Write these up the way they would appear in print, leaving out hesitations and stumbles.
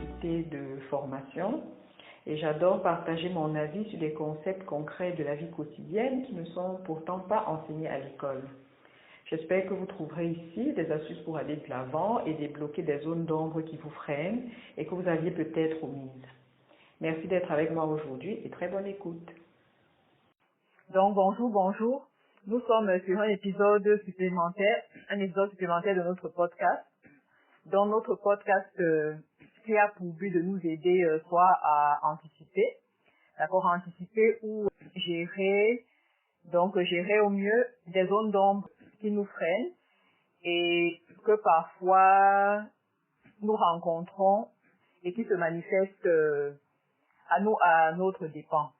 activités de formation et j'adore partager mon avis sur des concepts concrets de la vie quotidienne qui ne sont pourtant pas enseignés à l'école. J'espère que vous trouverez ici des astuces pour aller de l'avant et débloquer des zones d'ombre qui vous freinent et que vous aviez peut-être omises. Merci d'être avec moi aujourd'hui et très bonne écoute. Donc bonjour. Nous sommes sur un épisode supplémentaire de notre podcast. Dans notre podcast qui a pour but de nous aider soit à anticiper, ou gérer au mieux des zones d'ombre qui nous freinent et que parfois nous rencontrons et qui se manifestent à notre dépens.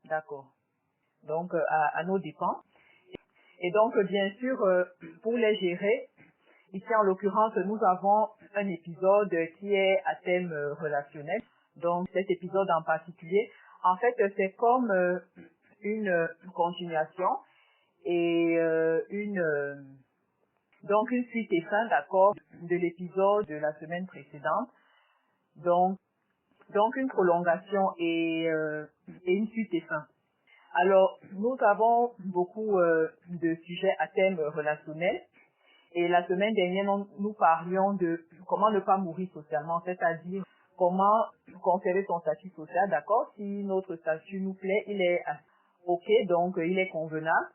D'accord. Donc à nos dépens. Et donc bien sûr pour les gérer, ici en l'occurrence nous avons un épisode qui est à thème relationnel. Donc cet épisode en particulier, en fait c'est comme une continuation et donc une suite et fin, d'accord, de l'épisode de la semaine précédente. Donc une prolongation et une suite et fin. Alors, nous avons beaucoup de sujets à thème relationnel. Et la semaine dernière, nous parlions de comment ne pas mourir socialement, c'est-à-dire comment conserver son statut social, d'accord? Si notre statut nous plaît, il est OK, donc il est convenable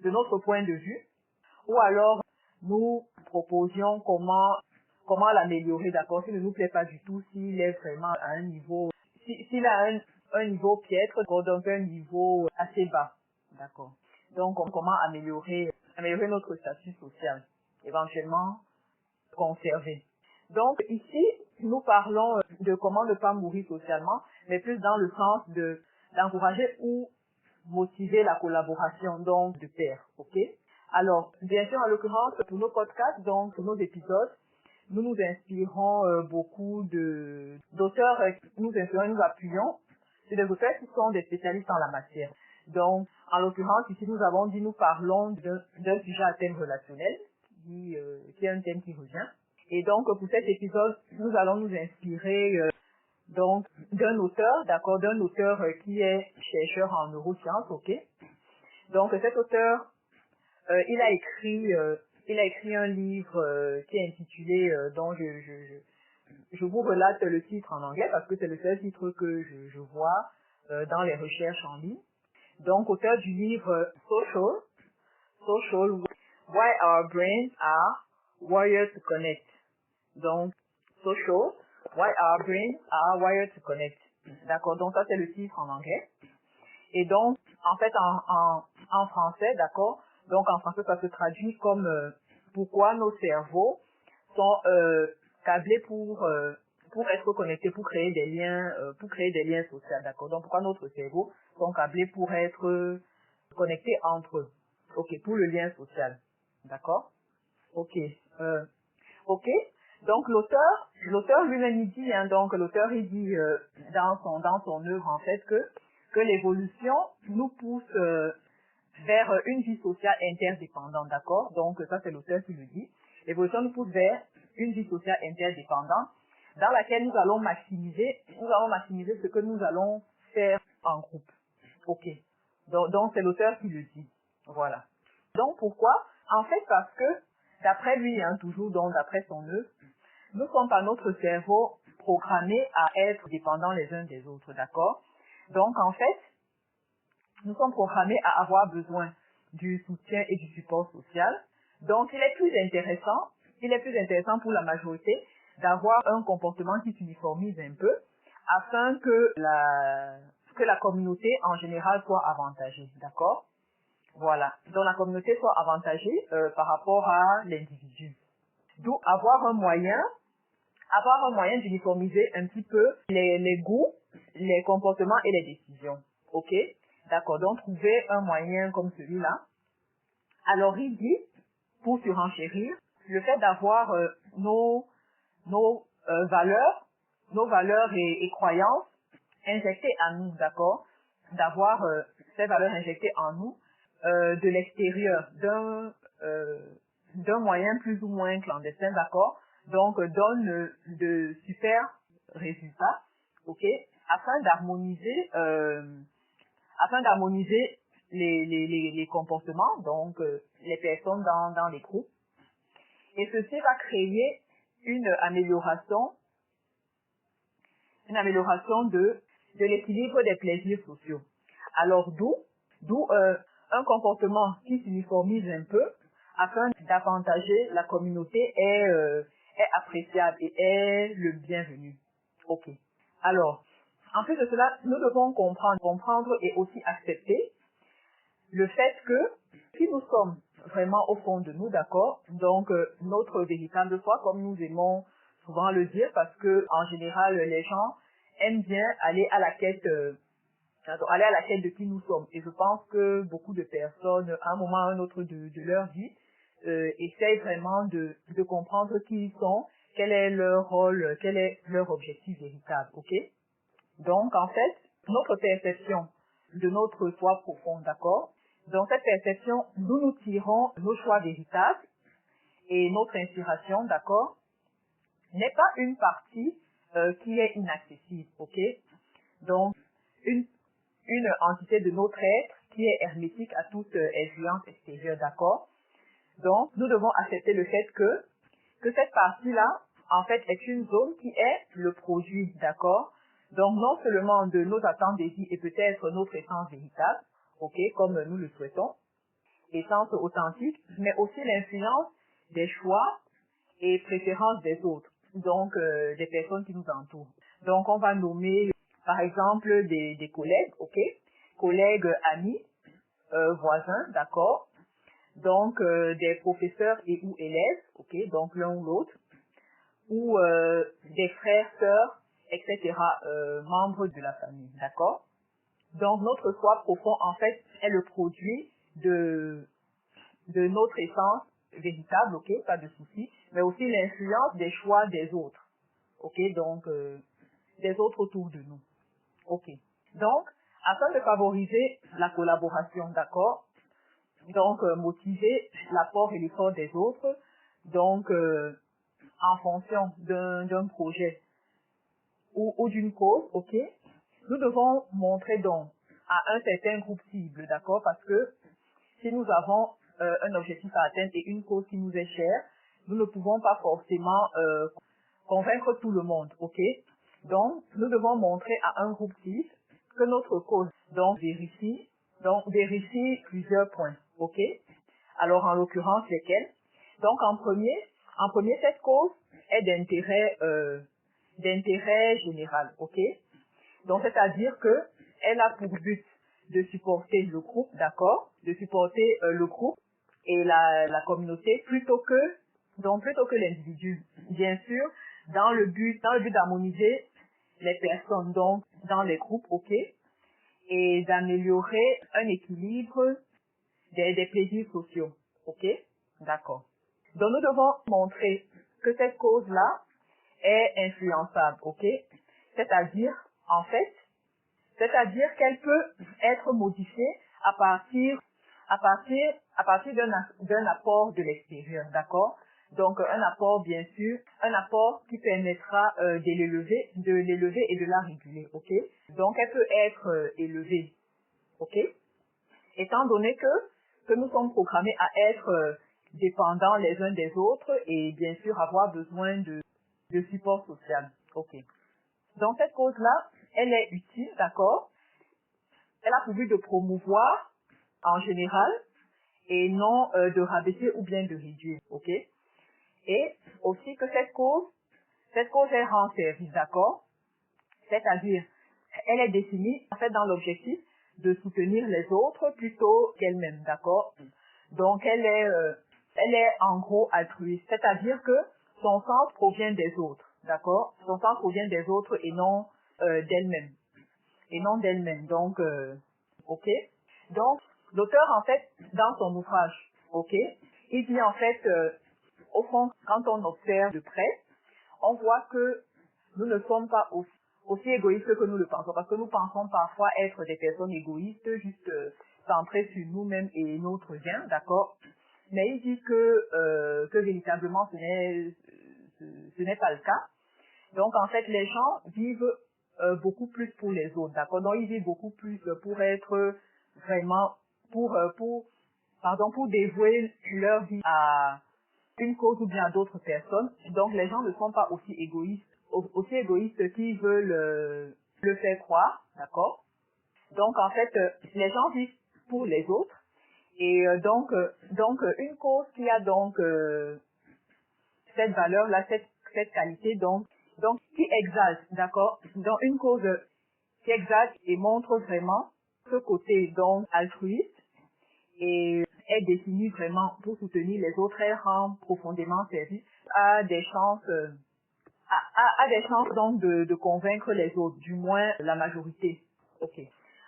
de notre point de vue. Ou alors, nous proposions comment l'améliorer, d'accord? S'il ne nous plaît pas du tout, s'il est vraiment à un niveau, s'il a un niveau piètre, donc un niveau assez bas, d'accord? Donc, comment améliorer notre statut social, éventuellement conserver. Donc, ici, nous parlons de comment ne pas mourir socialement, mais plus dans le sens d'encourager ou motiver la collaboration, donc de pair, ok? Alors, bien sûr, en l'occurrence, pour nos podcasts, donc pour nos épisodes, nous nous inspirons beaucoup d'auteurs, nous appuyons sur des auteurs qui sont des spécialistes en la matière. Donc, en l'occurrence, ici, nous avons dit, nous parlons d'un sujet à thème relationnel, qui est un thème qui revient. Et donc, pour cet épisode, nous allons nous inspirer donc d'un auteur, d'accord, qui est chercheur en neurosciences, ok. Donc, cet auteur, il a écrit un livre qui est intitulé, dont je vous relate le titre en anglais parce que c'est le seul titre que je vois dans les recherches en ligne. Donc, auteur du livre Social, Why Our Brains Are Wired to Connect. Donc, Social, Why Our Brains Are Wired to Connect. D'accord, donc ça c'est le titre en anglais. Et donc, en fait, en français, d'accord, donc en français ça se traduit comme pourquoi nos cerveaux sont câblés pour être connectés, pour créer des liens sociaux, d'accord. Donc pourquoi notre cerveau sont câblés pour être connectés entre eux, ok, pour le lien social, d'accord, ok. Donc l'auteur lui-même il dit, donc l'auteur il dit dans son œuvre en fait que l'évolution nous pousse vers une vie sociale interdépendante, d'accord. Donc ça c'est l'auteur qui le dit. L'évolution nous pousse vers une vie sociale interdépendante dans laquelle nous allons maximiser ce que nous allons faire en groupe. Ok. Donc c'est l'auteur qui le dit. Voilà. Donc pourquoi? En fait parce que d'après lui, toujours donc d'après son œuvre, nous sommes par notre cerveau programmés à être dépendants les uns des autres, d'accord? Donc en fait, nous sommes programmés à avoir besoin du soutien et du support social. Donc il est plus intéressant pour la majorité d'avoir un comportement qui s'uniformise un peu afin que la communauté en général soit avantagée, d'accord? Voilà. Donc la communauté soit avantagée par rapport à l'individu. D'où avoir un moyen d'uniformiser un petit peu les goûts, les comportements et les décisions. Ok? D'accord. Donc trouver un moyen comme celui-là. Alors il dit, pour surenchérir, le fait d'avoir nos valeurs et croyances injectées à nous, d'accord? D'avoir ces valeurs injectées en nous de l'extérieur, d'un moyen plus ou moins clandestin, d'accord? Donc donne de super résultat, ok, afin d'harmoniser les comportements, donc les personnes dans les groupes. Et ceci va créer une amélioration de l'équilibre des plaisirs sociaux. Alors d'où un comportement qui s'uniformise un peu afin d'avantager la communauté est appréciable et est le bienvenu. Ok. Alors, en plus de cela, nous devons comprendre et aussi accepter le fait que si nous sommes vraiment au fond de nous, d'accord, donc notre véritable foi, comme nous aimons souvent le dire, parce que en général les gens aiment bien aller à la quête de qui nous sommes. Et je pense que beaucoup de personnes, à un moment ou à un autre de leur vie, essayent vraiment de comprendre qui ils sont, quel est leur rôle, quel est leur objectif véritable, ok? Donc, en fait, notre perception de notre soi profond, d'accord? Dans cette perception, nous tirons nos choix véritables et notre inspiration, d'accord, n'est pas une partie qui est inaccessible, ok? Donc, une entité de notre être qui est hermétique à toute influence extérieure, d'accord? Donc, nous devons accepter le fait que cette partie-là, en fait, est une zone qui est le produit, d'accord? Donc, non seulement de nos attentes, désirs et peut-être notre essence véritable, ok, comme nous le souhaitons, essence authentique, mais aussi l'influence des choix et préférences des autres, donc des personnes qui nous entourent. Donc, on va nommer, par exemple, des collègues, ok, collègues, amis, voisins, d'accord, donc des professeurs et ou élèves, ok, donc l'un ou l'autre, ou des frères, sœurs, etc., membres de la famille, d'accord. Donc notre soi profond, en fait, est le produit de notre essence véritable, ok, pas de souci, mais aussi l'influence des choix des autres, ok, donc des autres autour de nous, ok. Donc, afin de favoriser la collaboration, d'accord, donc motiver l'apport et l'effort des autres, donc en fonction d'un projet ou d'une cause, ok, nous devons montrer donc à un certain groupe cible, d'accord, parce que si nous avons un objectif à atteindre et une cause qui nous est chère, nous ne pouvons pas forcément convaincre tout le monde, ok. Donc, nous devons montrer à un groupe cible que notre cause donc vérifie plusieurs points, ok. Alors, en l'occurrence, lesquels? Donc, en premier, cette cause est d'intérêt général, ok. Donc, c'est-à-dire que elle a pour but de supporter le groupe, d'accord, de supporter le groupe et la communauté plutôt que l'individu. Bien sûr, dans le but d'harmoniser les personnes, donc dans les groupes, ok, et d'améliorer un équilibre des plaisirs sociaux, ok, d'accord. Donc nous devons montrer que cette cause-là est influençable, ok, c'est-à-dire qu'elle peut être modifiée à partir d'un apport de l'extérieur, d'accord? Donc un apport, bien sûr, un apport qui permettra de l'élever et de la réguler, ok? Donc elle peut être élevée, ok? Étant donné que nous sommes programmés à être dépendants les uns des autres et bien sûr avoir besoin de support social, ok? Donc cette cause-là, elle est utile, d'accord? Elle a pour but de promouvoir en général et non de rabaisser ou bien de réduire, ok? Et aussi que cette cause elle rend service, d'accord? C'est-à-dire, elle est définie en fait dans l'objectif de soutenir les autres plutôt qu'elle-même, d'accord? Donc elle est en gros altruiste, c'est-à-dire que son sens provient des autres, d'accord? Son sens provient des autres et non d'elle-même. Donc, ok. Donc, l'auteur, en fait, dans son ouvrage, ok, il dit en fait, au fond, quand on observe de près, on voit que nous ne sommes pas aussi égoïstes que nous le pensons, parce que nous pensons parfois être des personnes égoïstes, juste centrées sur nous-mêmes et notre bien, d'accord. Mais il dit que véritablement ce n'est pas le cas, Donc, en fait, les gens vivent beaucoup plus pour les autres, d'accord? Donc, ils vivent beaucoup plus pour être vraiment, pour dévouer leur vie à une cause ou bien à d'autres personnes. Donc, les gens ne sont pas aussi égoïstes qu'ils veulent le faire croire, d'accord? Donc, en fait, les gens vivent pour les autres. Et donc, une cause qui a donc cette valeur-là, cette qualité, donc qui exalte, d'accord? Donc, une cause qui exalte et montre vraiment ce côté donc altruiste et est définie vraiment pour soutenir les autres, elle rend profondément service, a des chances, a des chances donc de convaincre les autres, du moins la majorité. Ok.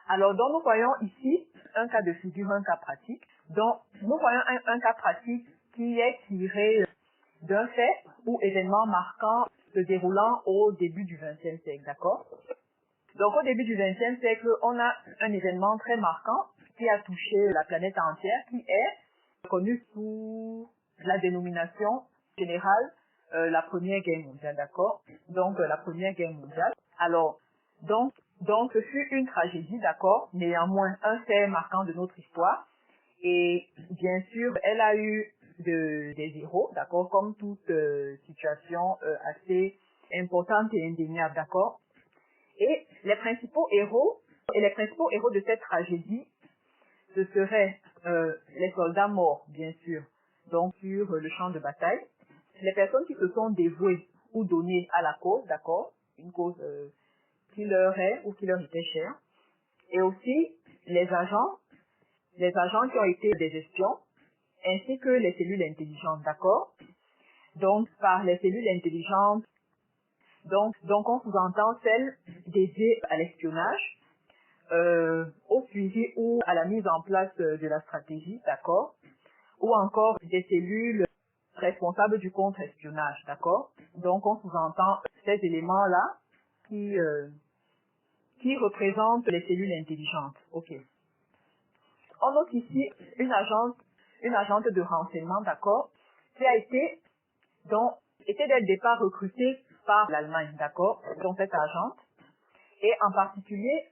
Alors, donc, nous voyons ici un cas de figure, un cas pratique. Donc, nous voyons un cas pratique qui est tiré d'un fait ou événement marquant se déroulant au début du XXe siècle, d'accord? Donc, au début du XXe siècle, on a un événement très marquant qui a touché la planète entière, qui est connu sous la dénomination générale la Première Guerre mondiale, d'accord? Donc, la Première Guerre mondiale. Alors, donc, ce fut une tragédie, d'accord? Néanmoins, un fait marquant de notre histoire. Et bien sûr, elle a eu des héros, d'accord? Comme toute situation assez importante et indéniable, d'accord? Et les principaux héros de cette tragédie, ce seraient les soldats morts, bien sûr, donc sur le champ de bataille, les personnes qui se sont dévouées ou données à la cause, d'accord, une cause qui leur est ou qui leur était chère, et aussi les agents qui ont été des espions, ainsi que les cellules intelligentes, d'accord. Donc, par les cellules intelligentes, donc on sous-entend celles dédiées à l'espionnage, au suivi ou à la mise en place de la stratégie, d'accord, ou encore des cellules responsables du contre-espionnage, d'accord. Donc on sous-entend ces éléments-là qui représentent les cellules intelligentes. Ok. On note ici une agente de renseignement, d'accord, qui a été était dès le départ recrutée par l'Allemagne, d'accord, donc cette agente. Et en particulier,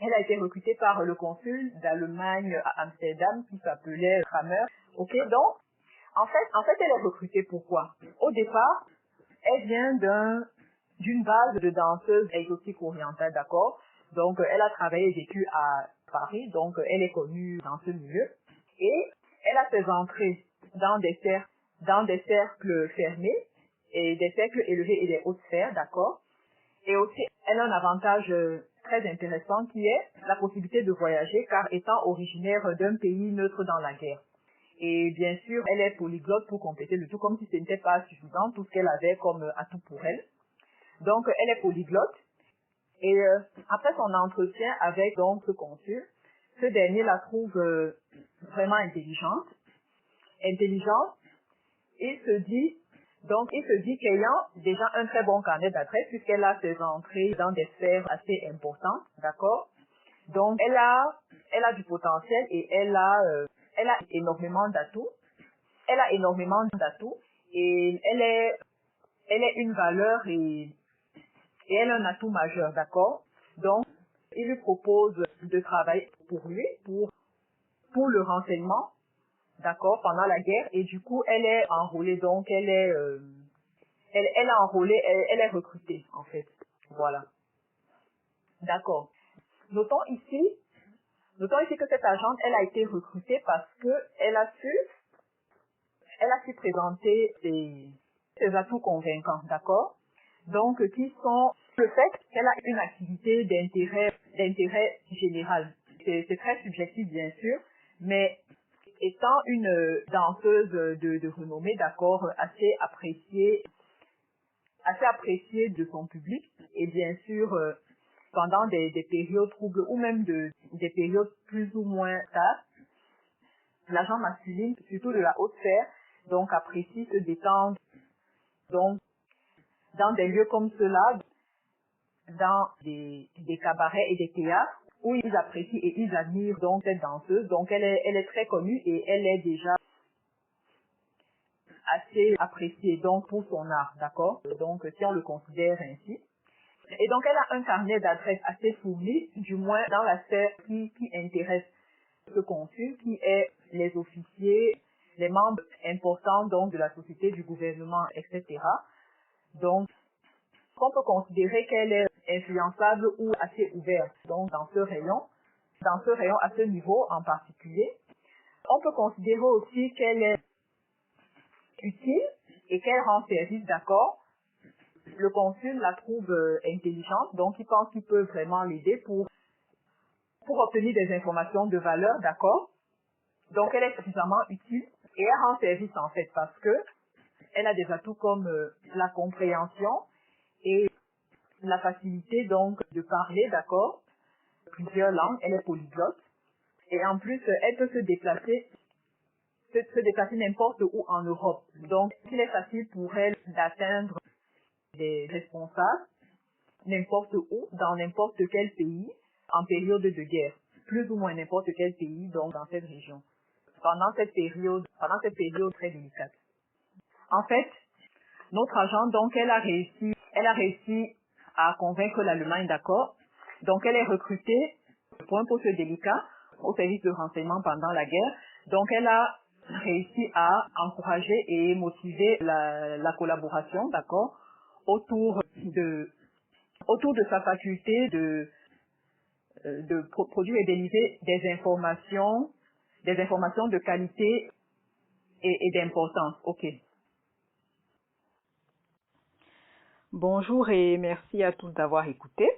elle a été recrutée par le consul d'Allemagne à Amsterdam qui s'appelait Kramer. Ok, donc, en fait, elle est recrutée pourquoi? Au départ, elle vient d'une base de danseuses exotiques orientales, d'accord? Donc, elle a travaillé et vécu à Paris, donc elle est connue dans ce milieu. Et elle a ses entrées dans des cercles fermés et des cercles élevés et des hautes sphères, d'accord? Et aussi, elle a un avantage très intéressant qui est la possibilité de voyager car étant originaire d'un pays neutre dans la guerre. Et bien sûr, elle est polyglotte pour compléter le tout comme si ce n'était pas suffisant, tout ce qu'elle avait comme atout pour elle. Donc, elle est polyglotte. Et après son entretien avec donc ce consul, ce dernier la trouve vraiment intelligente. Il se dit qu'ayant déjà un très bon carnet d'adresses, puisqu'elle a ses entrées dans des sphères assez importantes, d'accord? Donc, elle a du potentiel et elle a énormément d'atouts. Et elle est une valeur et elle a un atout majeur, d'accord? Donc, il lui propose de travailler pour lui, pour le renseignement, d'accord, pendant la guerre. Et du coup, elle est enrôlée, donc elle est recrutée, en fait. Voilà. D'accord. Notons ici que cette agente, elle a été recrutée parce que elle a su présenter ses atouts convaincants, d'accord? Donc, qui sont le fait qu'elle a une activité d'intérêt général. C'est très subjectif, bien sûr, mais étant une danseuse de renommée, d'accord, assez appréciée de son public, et bien sûr, pendant des périodes troubles ou même des périodes plus ou moins stables, l'agent masculine, surtout de la haute sphère, donc apprécie se détendre, donc dans des lieux comme cela, dans des cabarets et des théâtres, où ils apprécient et ils admirent donc cette danseuse. Donc elle est très connue et elle est déjà assez appréciée donc pour son art, d'accord? Donc si on le considère ainsi. Et donc elle a un carnet d'adresses assez fourni, du moins dans la sphère qui intéresse ce consul, qui est les officiers, les membres importants donc de la société, du gouvernement, etc. Donc on peut considérer qu'elle est influençable ou assez ouverte. Donc dans ce rayon à ce niveau en particulier, on peut considérer aussi qu'elle est utile et qu'elle rend service, d'accord. Le consul la trouve intelligente, donc il pense qu'il peut vraiment l'aider pour obtenir des informations de valeur, d'accord. Donc elle est suffisamment utile et elle rend service en fait parce que elle a des atouts comme la compréhension et la facilité donc de parler, d'accord, plusieurs langues, elle est polyglotte et en plus elle peut se déplacer n'importe où en Europe. Donc il est facile pour elle d'atteindre des responsables n'importe où, dans n'importe quel pays, en période de guerre, plus ou moins n'importe quel pays donc dans cette région, pendant cette période très délicate. En fait, notre agent donc elle a réussi à convaincre l'Allemagne, d'accord. Donc elle est recrutée pour un poste délicat au service de renseignement pendant la guerre. Donc elle a réussi à encourager et motiver la collaboration, d'accord, autour de sa faculté de produire et délivrer des informations de qualité et d'importance. Ok. Bonjour et merci à tous d'avoir écouté.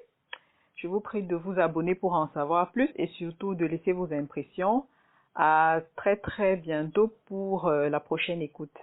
Je vous prie de vous abonner pour en savoir plus et surtout de laisser vos impressions. À très très bientôt pour la prochaine écoute.